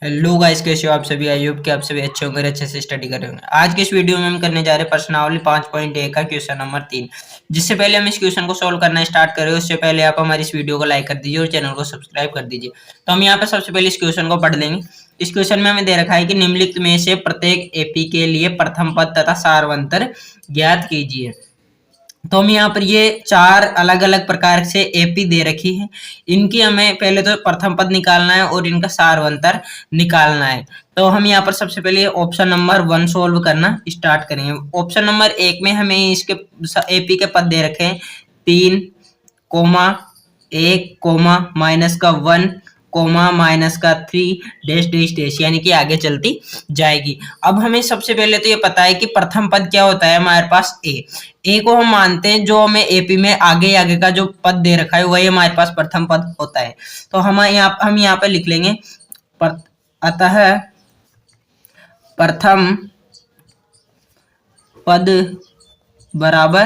Hello guys, कैसे हो आप सभी। आई होप कि आप सभी अच्छे होंगे, अच्छे से स्टडी कर रहे होंगे। आज के इस वीडियो में हम करने जा रहे हैं प्रश्नावली 5.1 का क्वेश्चन नंबर 3। जिससे पहले हम इस क्वेश्चन को सॉल्व करना स्टार्ट करें उससे पहले आप हमारी इस वीडियो को लाइक कर दीजिए और चैनल को सब्सक्राइब कर दीजिए। तो हम यहाँ पे सबसे पहले इस क्वेश्चन को पढ़ लेंगे। इस क्वेश्चन में हमें दे रखा है कि निम्नलिखित में से प्रत्येक एपी के लिए प्रथम पद तथा सारवंतर ज्ञात कीजिए। तो हम यहाँ पर ये चार अलग अलग प्रकार से एपी दे रखी है। इनकी हमें पहले तो प्रथम पद निकालना है और इनका सारवंतर निकालना है। तो हम यहाँ पर सबसे पहले ऑप्शन नंबर 1 सोल्व करना स्टार्ट करेंगे। ऑप्शन नंबर 1 में हमें इसके एपी के पद दे रखे हैं 3, 1, -1, -3 डैश डैश डैश, यानी कि आगे चलती जाएगी। अब हमें सबसे पहले तो ये पता है कि प्रथम पद क्या होता है हमारे पास ए को हम मानते हैं। जो हमें एपी में आगे आगे का जो पद दे रखा है वही हमारे पास प्रथम पद होता है। तो हम यहाँ पे लिख लेंगे अतः प्रथम पद बराबर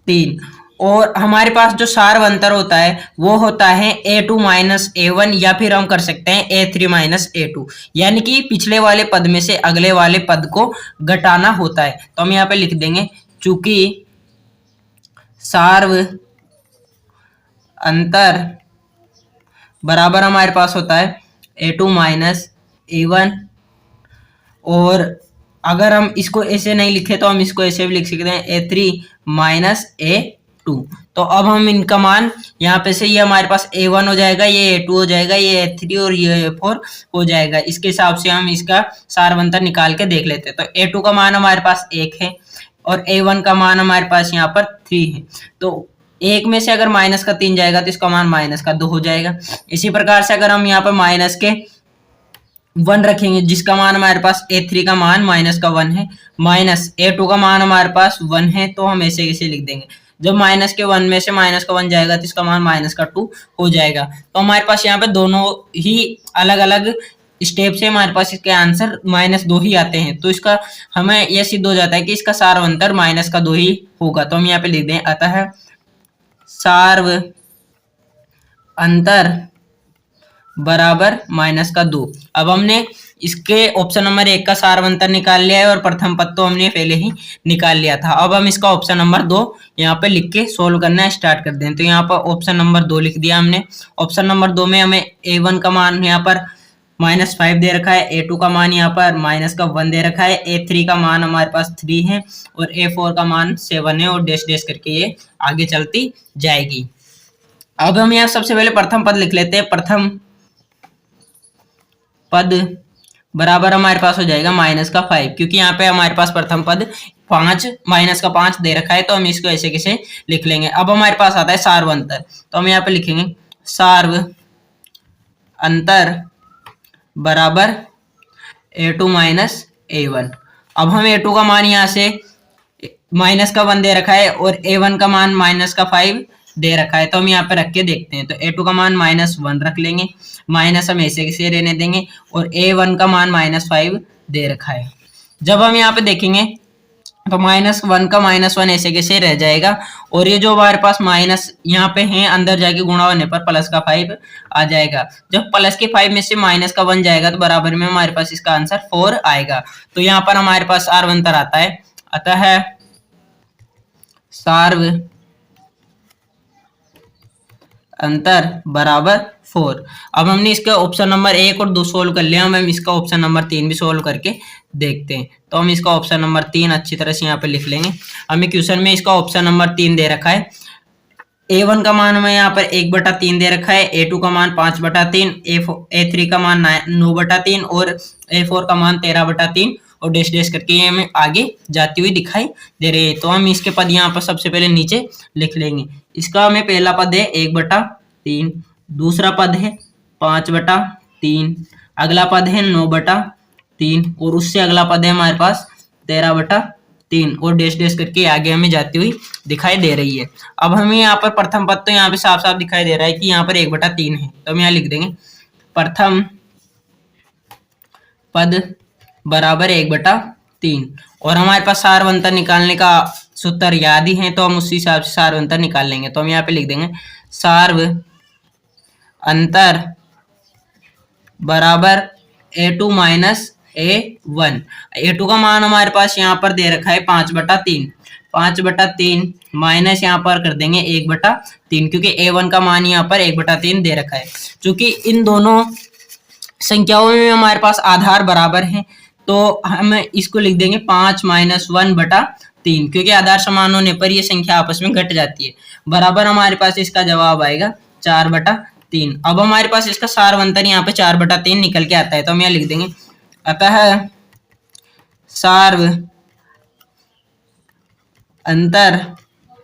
3। और हमारे पास जो सारवंतर होता है वो होता है a2 माइनस a1, या फिर हम कर सकते हैं a3 माइनस a2, यानी कि पिछले वाले पद में से अगले वाले पद को घटाना होता है। तो हम यहाँ पे लिख देंगे चूंकि सार्व अंतर बराबर हमारे पास होता है a2 माइनस a1, और अगर हम इसको ऐसे नहीं लिखे तो हम इसको ऐसे भी लिख सकते हैं a3 माइनस a2। तो अब हम इनका मान यहाँ पे से ये हमारे पास a1 हो जाएगा, ये a2 हो जाएगा, ये a3 और ये a4 हो जाएगा। इसके हिसाब से हम इसका सारवंतर निकाल के देख लेते हैं। तो a2 का मान हमारे पास 1 है और a1 का मान हमारे पास यहाँ पर 3 है। तो एक में से अगर माइनस का 3 जाएगा तो इसका मान माइनस का 2 हो जाएगा। इसी प्रकार से अगर हम यहाँ पर माइनस के 1 रखेंगे जिसका मान हमारे पास a3 का मान माइनस का 1 है, माइनस a2 का मान हमारे पास 1 है, तो हम ऐसे कैसे लिख देंगे। जब माइनस के 1 में से माइनस का 1 जाएगा तो इसका मान माइनस का 2 हो जाएगा। तो हमारे पास यहाँ पे दोनों ही अलग अलग स्टेप से हमारे पास इसके आंसर -2 ही आते हैं। तो इसका हमें यह सिद्ध हो जाता है कि इसका सारवंतर -2 ही होगा। तो हम यहाँ पे लिख दें अतः सार्व अंतर बराबर -2। अब हमने इसके ऑप्शन नंबर 1 का सारवंतर निकाल लिया है और प्रथम पद तो हमने पहले ही निकाल लिया था। अब हम इसका ऑप्शन नंबर 2 यहाँ पे लिख के सोल्व करना स्टार्ट कर दें। तो यहाँ पर ऑप्शन नंबर 2 लिख दिया हमने। ऑप्शन नंबर 2 में हमें a1 का मान यहाँ पर -5 दे रखा है, a2 का मान यहाँ पर -1 दे रखा है, a3 का मान हमारे पास 3 है और a4 का मान 7 है, और डैश डैश करके ये आगे चलती जाएगी। अब हम यहाँ सबसे पहले प्रथम पद लिख लेते हैं। प्रथम पद बराबर हमारे पास हो जाएगा -5, क्योंकि यहाँ पे हमारे पास प्रथम पद 5 -5 दे रखा है। तो हम इसको ऐसे कैसे लिख लेंगे। अब हमारे पास आता है सारवंतर। तो हम यहाँ पे लिखेंगे सार्व अंतर बराबर a2 माइनस a1। अब हम a2 का मान यहाँ से -1 दे रखा है और a1 का मान -5 दे रखा है। तो हम यहाँ पे रख के देखते हैं। तो a2 का मान -1 रख लेंगे, माइनस हम ऐसे कैसे रहने देंगे, और a1 का मान -5 दे रखा है। जब हम यहाँ पे देखेंगे तो -1 का -1 ऐसे कैसे रह जाएगा, और ये जो हमारे पास माइनस यहाँ पे है अंदर जाके गुणा होने पर प्लस का 5 आ जाएगा। जब प्लस के 5 में से माइनस का 1 जाएगा तो बराबर में हमारे पास इसका आंसर 4 आएगा। तो यहाँ पर हमारे पास सारवंतर आता है अतः सार्व अंतर बराबर 4। अब हमने इसका ऑप्शन नंबर 1 और 2 सोल्व कर लिया। हम इसका ऑप्शन नंबर 3 भी सोल्व करके देखते हैं। तो हम इसका ऑप्शन नंबर 3 अच्छी तरह से यहाँ पे लिख लेंगे। हमें क्वेश्चन में इसका ऑप्शन नंबर 3 दे रखा है। a1 का मान हमें यहाँ पर 1/3 दे रखा है, a2 का मान 5/3, a3 का मान 9/3 और a4 का मान 13/3, और डैश डैश करके ये हमें आगे जाती हुई दिखाई दे रही है। तो हम इसके पद यहाँ पर सबसे पहले नीचे लिख लेंगे। इसका हमें पहला पद है 1/3, दूसरा पद है 5/3, अगला पद है 9/3, और उससे अगला पद है हमारे पास 13/3, और डैश डैश करके आगे हमें जाती हुई दिखाई दे रही है। अब हमें यहाँ पर प्रथम पद तो यहाँ पे साफ साफ दिखाई दे रहा है कि यहाँ पर 1/3 है। तो हम यहाँ लिख देंगे प्रथम पद बराबर 1/3, और हमारे पास सारवंतर निकालने का सूत्र याद ही है, तो हम उसी हिसाब से सारवंतर निकाल लेंगे। तो हम यहाँ पे लिख देंगे सार्व अंतर बराबर A2 माइनस A1। A2 का मान हमारे पास यहाँ पर दे रखा है 5/3, 5/3 माइनस यहाँ पर कर देंगे 1/3, क्योंकि A1 का मान यहाँ पर 1/3 दे रखा है। क्योंकि इन दोनों संख्याओं में हमारे पास आधार बराबर है, तो हम इसको लिख देंगे 5 - 1/3, क्योंकि आधार समान होने पर ये संख्या आपस में घट जाती है। बराबर हमारे पास इसका जवाब आएगा 4/3। अब हमारे पास इसका सारवंतर यहाँ पे 4/3 निकल के आता है, तो हम यहाँ लिख देंगे अतः सार्व अंतर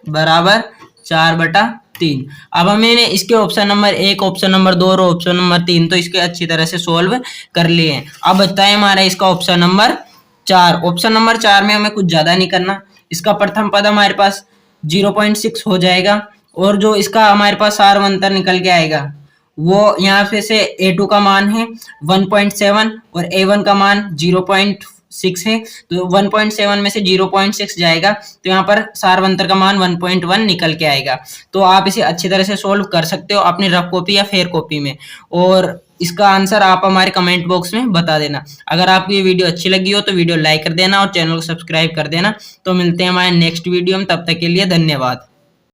बराबर 4/3। अब हमने इसके ऑप्शन नंबर 1, ऑप्शन नंबर 2 और ऑप्शन नंबर 3 तो इसके अच्छी तरह से सोल्व कर लिए हैं। अब बचता है हमारा इसका ऑप्शन नंबर 4। ऑप्शन नंबर 4 में हमें कुछ ज्यादा नहीं करना। इसका प्रथम पद हमारे पास 0.6 हो जाएगा, और जो इसका हमारे पास सारवंतर निकल के आएगा वो यहाँ पे से A2 का मान है 1.7 और A1 का मान 0.6 है, तो 1.7 में से 0.6 जाएगा, तो यहाँ पर सारवंतर का मान 1.1 निकल के आएगा। तो आप इसे अच्छी तरह से सोल्व कर सकते हो अपनी रफ कॉपी या फेयर कॉपी में, और इसका आंसर आप हमारे कमेंट बॉक्स में बता देना। अगर आपको ये वीडियो अच्छी लगी हो तो वीडियो लाइक कर देना और चैनल को सब्सक्राइब कर देना। तो मिलते हैं हमारे नेक्स्ट वीडियो में, तब तक के लिए धन्यवाद।